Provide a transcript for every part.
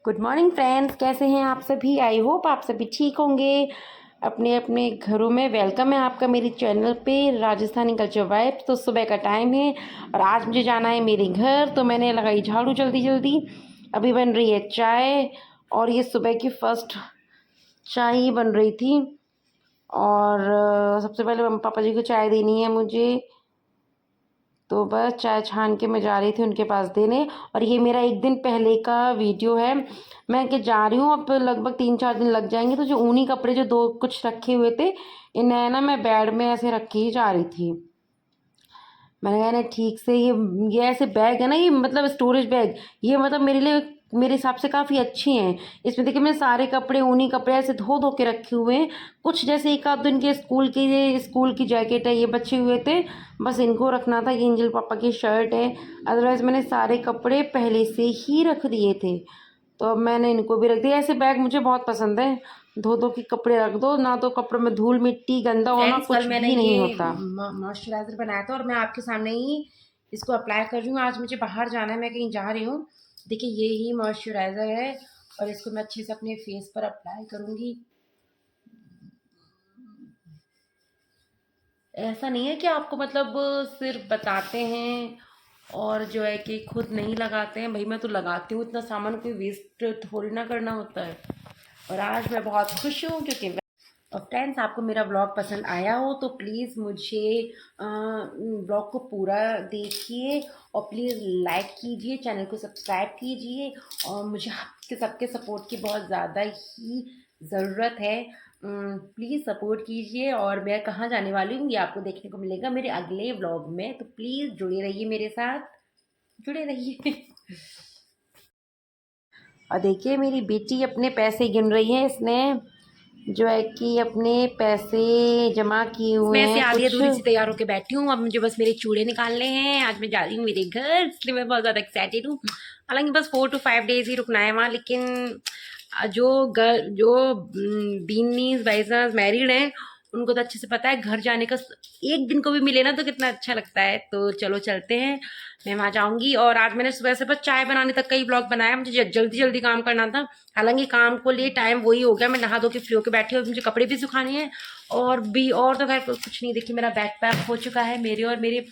Good morning friends, कैसे हैं आप सभी। आई होप आप सभी ठीक होंगे, अपने अपने घरों में। वेलकम है आपका मेरे चैनल पे राजस्थानी कल्चर वाइब्स। तो सुबह का टाइम है और आज मुझे जाना है मेरे घर, तो मैंने लगाई झाड़ू जल्दी जल्दी। अभी बन रही है चाय और ये सुबह की फर्स्ट चाय ही बन रही थी। और सबसे पहले पापा जी को चाय देनी है मुझे, तो बस चाय छान के मैं जा रही थी उनके पास देने। और ये मेरा एक दिन पहले का वीडियो है। मैं कि जा रही हूँ, अब लगभग 3-4 दिन लग जाएंगे। तो जो ऊनी कपड़े जो दो कुछ रखे हुए थे, इन्हें ना मैं बेड में ऐसे रख ही जा रही थी। मैंने कहा ना ठीक से ये ऐसे बैग है ना, ये मतलब स्टोरेज बैग, ये मतलब मेरे लिए मेरे हिसाब से काफ़ी अच्छी हैं। इसमें देखिए मैं सारे कपड़े ऊनी कपड़े ऐसे धो धो के रखे हुए हैं। कुछ जैसे एक आध दिन के स्कूल की जैकेट है, ये बचे हुए थे, बस इनको रखना था। ये एंजल पापा की शर्ट है। अदरवाइज़ मैंने सारे कपड़े पहले से ही रख दिए थे, तो अब मैंने इनको भी रख दिया। ऐसे बैग मुझे बहुत पसंद है, धो धो के कपड़े रख दो ना, तो कपड़ों में धूल मिट्टी गंदा होना कुछ भी नहीं होता। मॉइस्चराइजर बनाया था और मैं आपके सामने ही इसको अप्लाई कर रही हूँ। आज मुझे बाहर जाना है, मैं कहीं जा रही हूँ। देखिए ये ही मॉइस्चराइजर है और इसको मैं अच्छे से अपने फेस पर अप्लाई करूँगी। ऐसा नहीं है कि आपको मतलब सिर्फ बताते हैं और जो है कि खुद नहीं लगाते हैं। भाई मैं तो लगाती हूँ, इतना सामान कोई वेस्ट थोड़ी ना करना होता है। और आज मैं बहुत खुश हूँ क्योंकि और फ्रेंड्स, आपको मेरा ब्लॉग पसंद आया हो तो प्लीज़ मुझे ब्लॉग को पूरा देखिए और प्लीज़ लाइक कीजिए, चैनल को सब्सक्राइब कीजिए। और मुझे आपके सबके सपोर्ट की बहुत ज़्यादा ही ज़रूरत है। प्लीज़ सपोर्ट कीजिए। और मैं कहाँ जाने वाली हूँ ये आपको देखने को मिलेगा मेरे अगले ब्लॉग में, तो प्लीज़ जुड़े रहिए मेरे साथ, जुड़े रहिए। और देखिए मेरी बेटी अपने पैसे गिन रही है। इसने जो है कि अपने पैसे जमा किए हुए मैं से हैं आधी कुछ। अधूरी सी तैयार होकर बैठी हूँ। अब मुझे बस मेरे चूड़े निकालने हैं। आज मैं जा रही हूँ मेरे घर, इसलिए मैं बहुत ज़्यादा एक्साइटेड हूँ। हालांकि बस 4 to 5 डेज ही रुकना है वहाँ, लेकिन जो बीनीज बाईजाज मैरिड हैं उनको तो अच्छे से पता है घर जाने का एक दिन को भी मिले ना तो कितना अच्छा लगता है। तो चलो चलते हैं, मैं वहाँ जाऊँगी। और आज मैंने सुबह से बस चाय बनाने तक का ही ब्लॉग बनाया, मुझे जल्दी जल्दी काम करना था। हालांकि काम को लिए टाइम वही हो गया, मैं नहा धो के फ्री होकर बैठी हूँ, मुझे कपड़े भी सुखाने हैं और भी और तो खैर कुछ नहीं। देखिए मेरा बैग पैक हो चुका है, मेरे और मेरे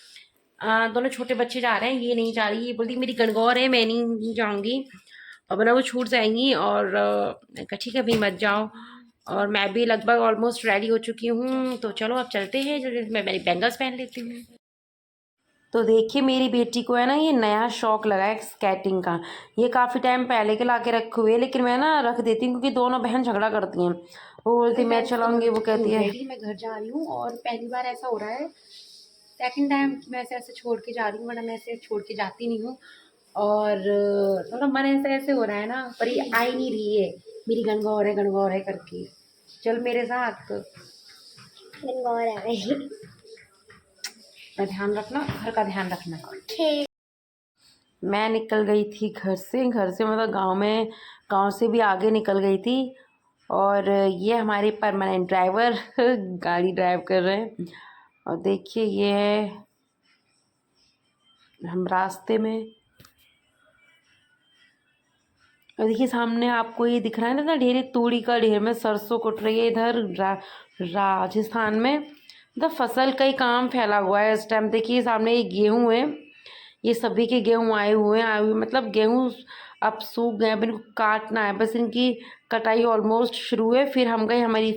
दोनों छोटे बच्चे जा रहे हैं, ये नहीं जा रही। ये बोलती मेरी गणगौर है, मैं नहीं जाऊँगी और वरना वो छूट जाएंगी। और मैं कहा ठीक है अभी मत जाओ। और मैं भी लगभग ऑलमोस्ट रेडी हो चुकी हूँ, तो चलो अब चलते हैं। मैं मेरी बैंगल्स पहन लेती हूँ। तो देखिए मेरी बेटी को है ना ये नया शौक लगा है स्केटिंग का। ये काफ़ी टाइम पहले के ला के रखे हुए है, लेकिन मैं ना रख देती हूँ क्योंकि दोनों बहन झगड़ा करती हैं। वो बोलती मैं फ्रेंड्स, तो मैं चलाऊंगी, हो वो चुकी हूँ कहती है। रेडी, मैं घर जा रही हूँ। और पहली बार ऐसा हो रहा है, सेकंड टाइम मैं ऐसे छोड़ के जा रही हूँ, वरना मैं ऐसे छोड़ के जाती नहीं हूँ। और थोड़ा मन ऐसे ऐसे हो रहा है ना, पर ये आ ही नहीं रही है मेरी गणगौर है करके। चल मेरे साथ, गणगौर आ रही। मैं ध्यान रखना, घर का ध्यान रखना। मैं निकल गई थी घर से मतलब गांव से भी आगे निकल गई थी। और ये हमारे परमानेंट ड्राइवर गाड़ी ड्राइव कर रहे हैं। और देखिए ये है हम रास्ते में। और देखिए सामने आपको ये दिख रहा है ना ढेर, तूड़ी का ढेर में सरसों कुट रही है इधर राजस्थान में। मतलब फसल का ही काम फैला हुआ है इस टाइम। देखिए सामने ये गेहूँ है, ये सभी के गेहूँ आए हुए मतलब गेहूँ अब सूख गए, अब इनको काटना है, बस इनकी कटाई ऑलमोस्ट शुरू है। फिर हम गए हमारी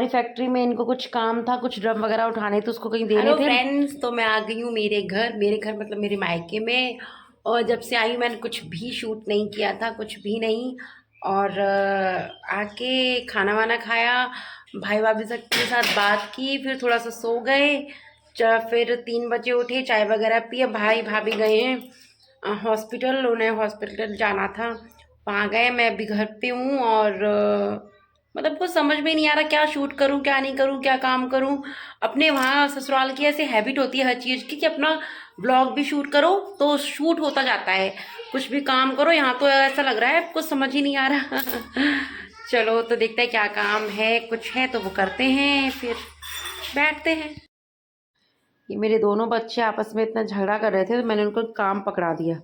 फैक्ट्री में इनको कुछ काम था, कुछ ड्रम वगैरह उठाने थे, उसको कहीं देने हेलो थे। फ्रेंड्स, तो मैं आ गई हूँ मेरे घर मतलब मेरे मायके में। और जब से आई हूँ मैंने कुछ भी शूट नहीं किया था, कुछ भी नहीं। और आके खाना वाना खाया, भाई भाभी के साथ बात की, फिर थोड़ा सा सो गए। फिर 3 बजे उठे, चाय वगैरह पिए। भाई भाभी गए हैं हॉस्पिटल, उन्हें हॉस्पिटल जाना था, वहाँ गए। मैं अभी घर पे हूँ और मतलब कुछ समझ में नहीं आ रहा क्या शूट करूं क्या नहीं करूं, क्या काम करूं। अपने वहाँ ससुराल की ऐसे हैबिट होती है हर चीज़ की कि अपना ब्लॉग भी शूट करो तो शूट होता जाता है, कुछ भी काम करो। यहाँ तो ऐसा लग रहा है कुछ समझ ही नहीं आ रहा। चलो तो देखते हैं क्या काम है, कुछ है तो वो करते हैं, फिर बैठते हैं। ये मेरे दोनों बच्चे आपस में इतना झगड़ा कर रहे थे, तो मैंने उनको काम पकड़ा दिया।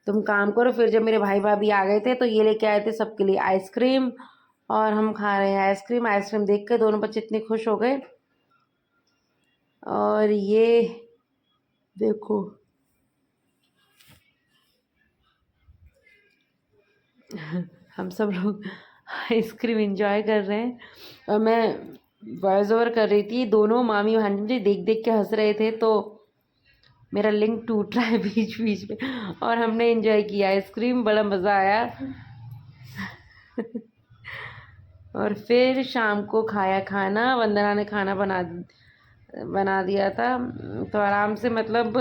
तुम काम करो। फिर जब मेरे भाई भाभी आ गए थे तो ये लेके आए थे सबके लिए आइसक्रीम, और हम खा रहे हैं आइसक्रीम। आइसक्रीम देख कर दोनों बच्चे इतने खुश हो गए। और ये देखो, हम सब लोग आइसक्रीम एंजॉय कर रहे हैं। और मैं वॉइस ओवर कर रही थी, दोनों मामी भांजी मुझे देख देख के हंस रहे थे, तो मेरा लिंक टूट रहा है बीच बीच में। और हमने एंजॉय किया आइसक्रीम, बड़ा मज़ा आया। और फिर शाम को खाया खाना, वंदना ने खाना बना दिया था, तो आराम से मतलब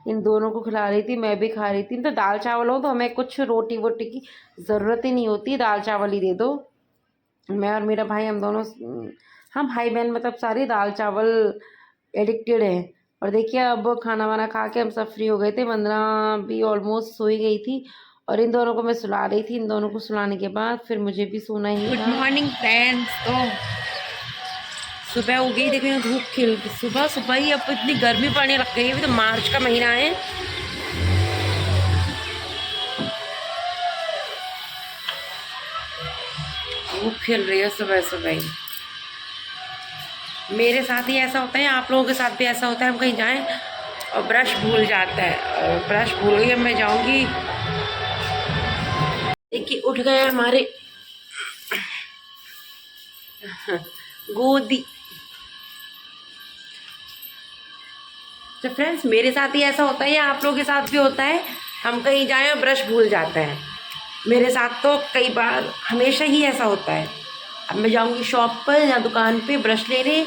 इन दोनों को खिला रही थी, मैं भी खा रही थी। तो दाल चावल हो तो हमें कुछ रोटी वोटी की ज़रूरत ही नहीं होती, दाल चावल ही दे दो। मैं और मेरा भाई, हम दोनों, हम भाई बहन मतलब सारे दाल चावल एडिक्टेड हैं। और देखिए अब खाना वाना खा के हम सब फ्री हो गए थे। वंदना भी ऑलमोस्ट सो ही गई थी और इन दोनों को मैं सुला रही थी। इन दोनों को सुलाने के बाद फिर मुझे भी सोना ही गुड था। Morning friends. तो सुबह हो गई, देखो यहाँ धूप खिल, सुबह सुबह ही अब इतनी गर्मी पड़ने लग गई है। अभी तो मार्च का महीना है। धूप खिल रही है सुबह सुबह ही। मेरे साथ ही ऐसा होता है, आप लोगों के साथ भी ऐसा होता है, हम कहीं जाएं और ब्रश भूल जाता है, और ब्रश भूल गई। अब मैं जाऊंगी। देखिए उठ गए हमारे गोदी। तो फ्रेंड्स मेरे साथ ही ऐसा होता है या आप लोगों के साथ भी होता है, हम कहीं जाएं और ब्रश भूल जाते हैं। मेरे साथ तो कई बार, हमेशा ही ऐसा होता है। अब मैं जाऊंगी शॉप पर या दुकान पे ब्रश लेने,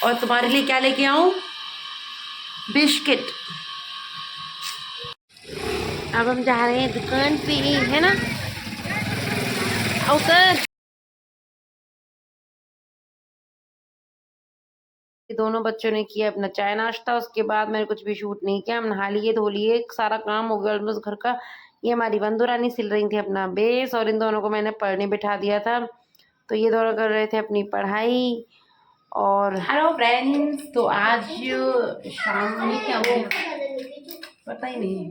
और तुम्हारे लिए क्या लेके आऊं? बिस्किट। अब हम जा रहे हैं दुकान पे, है ना? आओ सर। दोनों बच्चों ने किया अपना चाय नाश्ता, उसके बाद मैंने कुछ भी शूट नहीं किया। हम नहा लिए, धो लिए, सारा काम हो गया ऑलमोस्ट घर का। ये हमारी बंधु रानी सिल रही थी अपना बेस, और इन दोनों को मैंने पढ़ने बिठा दिया था, तो ये दोनों कर रहे थे अपनी पढ़ाई। और हेलो फ्रेंड्स, तो आज शाम में क्या हो पता ही नहीं।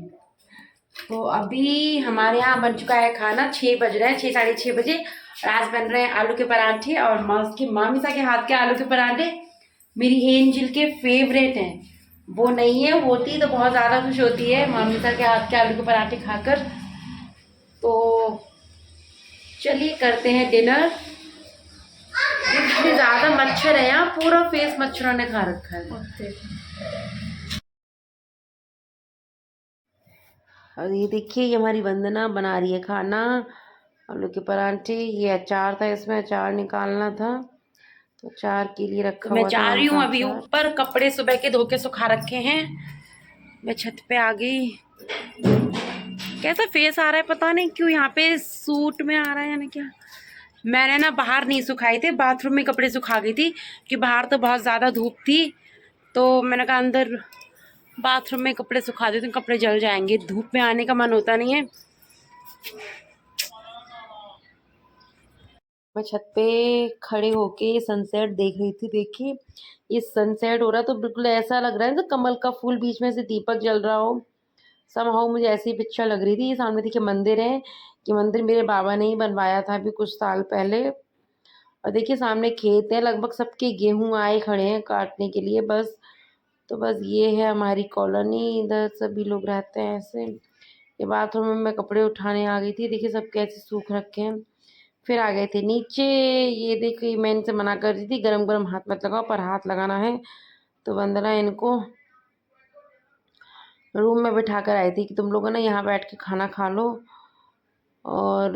तो अभी हमारे यहाँ बन चुका है खाना, 6 बज रहे हैं, 6 साढ़े 6 बजे। और आज बन रहे हैं आलू के पराठे, और मामीसा के हाथ के आलू के पराठे मेरी एंजल के फेवरेट हैं। वो नहीं है, होती तो बहुत ज़्यादा खुश होती है मामीसा के हाथ के आलू के पराठे खाकर। तो चलिए करते हैं डिनर। इतने ज़्यादा मच्छर है यहाँ, पूरा फेस मच्छरों ने खा रखा है। और ये देखिए, ये हमारी वंदना बना रही है खाना, आलू के पराठे। ये अचार था, इसमें अचार निकालना था, तो अचार के लिए रखा हुआ था। मैं जा रही हूँ अभी ऊपर, कपड़े सुबह के धो के सुखा रखे हैं। मैं छत पे आ गई। कैसा फेस आ रहा है पता नहीं क्यों, यहाँ पे सूट में आ रहा है या नहीं क्या। मैंने ना बाहर नहीं सुखाए थे, बाथरूम में कपड़े सुखा गई थी, कि बाहर तो बहुत ज़्यादा धूप थी। तो मैंने कहा अंदर बाथरूम में कपड़े सुखा देती हूँ, कपड़े जल जाएंगे, धूप में आने का मन होता नहीं है। मैं छत पे खड़े होके सनसेट देख रही थी। देखिए ये सनसेट हो रहा, तो बिल्कुल ऐसा लग रहा है ना कमल का फूल बीच में से दीपक जल रहा हो। समहाउ मुझे ऐसी पिक्चर लग रही थी। ये सामने देखिए मंदिर है, कि मंदिर मेरे बाबा ने ही बनवाया था अभी कुछ साल पहले। और देखिए सामने खेत है, लगभग सबके गेहूं आए खड़े हैं काटने के लिए बस। तो बस ये है हमारी कॉलोनी, इधर सभी लोग रहते हैं ऐसे। ये बाथरूम में मैं कपड़े उठाने आ गई थी, देखिए सब कैसे सूख रखे हैं। फिर आ गए थे नीचे। ये देखिए मैं इनसे मना कर रही थी गरम गरम हाथ मत लगाओ, पर हाथ लगाना है। तो वंदना इनको रूम में बिठा कर आई थी कि तुम लोग ना यहाँ बैठ के खाना खा लो। और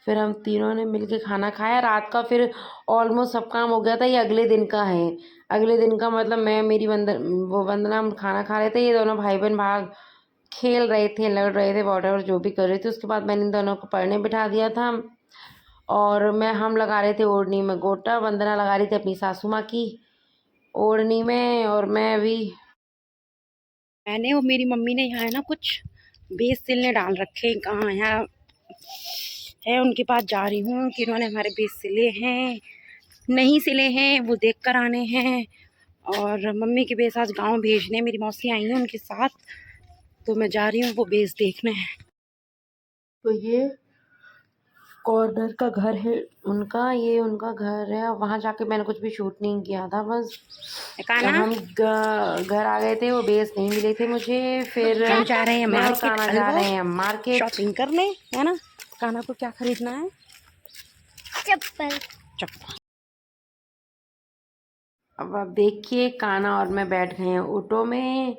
फिर हम तीनों ने मिलके खाना खाया रात का। फिर ऑलमोस्ट सब काम हो गया था। ये अगले दिन का है, अगले दिन का मतलब मैं मेरी वंदना हम खाना खा रहे थे, ये दोनों भाई बहन बाहर खेल रहे थे, लड़ रहे थे, वॉटर जो भी कर रहे थे। उसके बाद मैंने इन दोनों को पढ़ने बिठा दिया था, और हम लगा रहे थे ओढ़नी में गोटा। वंदना लगा रही थी अपनी सासू माँ की ओढ़नी में, और मैं भी, मैंने और मेरी मम्मी ने यहाँ है ना कुछ बेस सिलने डाल रखे हैं, कहाँ यहाँ है, उनके पास जा रही हूँ कि उन्होंने हमारे बेस सिले हैं नहीं सिले हैं, वो देख कर आने हैं। और मम्मी के बेस आज गाँव भेजने, मेरी मौसी आई हैं उनके साथ, तो मैं जा रही हूँ वो बेस देखने। तो ये कॉर्नर का घर है उनका, ये उनका घर है। वहाँ जाके मैंने कुछ भी शूट नहीं किया था, बस जब काना हम घर आ गए थे वो बेस नहीं मिले थे मुझे। फिर हम जा रहे हैं मैं और मार्केट काना जा रहे हैं मार्केट शॉपिंग करने, है ना। काना को क्या खरीदना है? चप्पल। चप्पल। अब आप देखिए, काना और मैं बैठ गए हैं ऑटो में।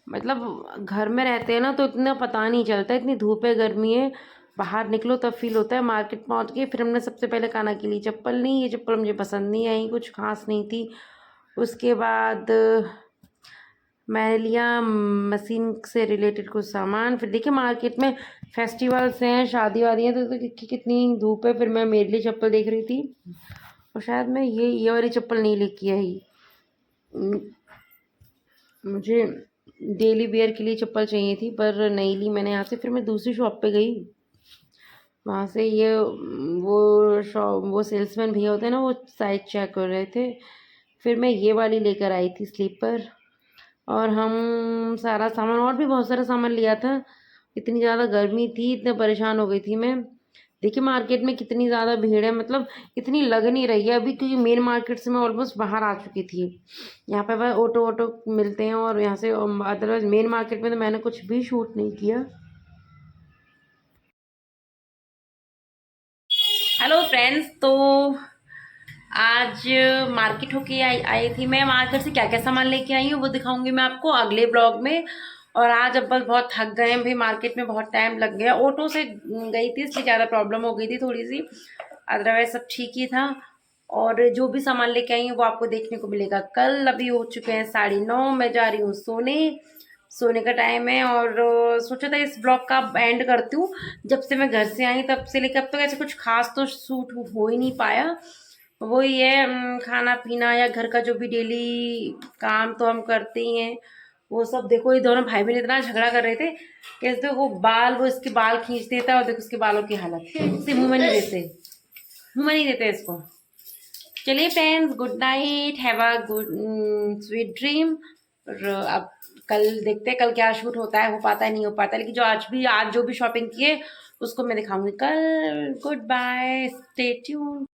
मतलब घर में रहते हैं ना तो इतना पता नहीं चलता, इतनी धूप है, गर्मी है, बाहर निकलो तब फील होता है। मार्केट पहुंच गए, फिर हमने सबसे पहले काना के लिए चप्पल ली। ये चप्पल मुझे पसंद नहीं आई, कुछ खास नहीं थी। उसके बाद मैंने लिया मशीन से रिलेटेड कुछ सामान। फिर देखिए मार्केट में फेस्टिवल्स हैं, शादी वादी हैं, तो कितनी धूप है। फिर मैं मेरे लिए चप्पल देख रही थी और शायद मैं ये वाली चप्पल नहीं लेके आई। मुझे डेली वेयर के लिए चप्पल चाहिए थी पर नहीं ली मैंने यहाँ से। फिर मैं दूसरी शॉप पे गई, वहाँ से ये वो सेल्समैन भैया होते हैं ना, वो साइज चेक कर रहे थे। फिर मैं ये वाली लेकर आई थी स्लीपर। और हम सारा सामान, और भी बहुत सारा सामान लिया था। इतनी ज़्यादा गर्मी थी, इतने परेशान हो गई थी मैं। देखिए मार्केट में कितनी ज़्यादा भीड़ है, मतलब इतनी लग नहीं रही है अभी, क्योंकि मेन मार्केट से मैं ऑलमोस्ट बाहर आ चुकी थी। यहाँ पे बस ऑटो ऑटो मिलते हैं और यहाँ से अदरवाइज मेन मार्केट में तो मैंने कुछ भी शूट नहीं किया। हेलो फ्रेंड्स, तो आज मार्केट होके आई थी मैं। मार्केट से क्या क्या सामान लेके आई हूँ वो दिखाऊंगी मैं आपको अगले ब्लॉग में। और आज अब बस बहुत थक गए हैं भाई, मार्केट में बहुत टाइम लग गया। ऑटो से गई थी इसलिए ज़्यादा प्रॉब्लम हो गई थी थोड़ी सी, अदरवाइज सब ठीक ही था। और जो भी सामान लेके आई हूँ वो आपको देखने को मिलेगा कल। अभी हो चुके हैं 9:30, मैं जा रही हूँ सोने का टाइम है। और सोचा था इस ब्लॉग का एंड करती हूँ। जब से मैं घर से आई तब से लेकर अब तक ऐसे कुछ खास तो शूट हो ही नहीं पाया। वही है, खाना पीना या घर का जो भी डेली काम तो हम करते ही हैं वो सब। देखो ये दोनों भाई बहन इतना झगड़ा कर रहे थे कि वो इसके बाल खींच देता है और देखो उसके बालों की हालत, इसे मुंह में नहीं देते इसको। चलिए friends, good night, have a good sweet dream. और अब कल देखते हैं कल क्या शूट होता है, हो पाता है नहीं हो पाता है, लेकिन आज जो भी शॉपिंग किए उसको मैं दिखाऊंगी कल। Goodbye, stay tune.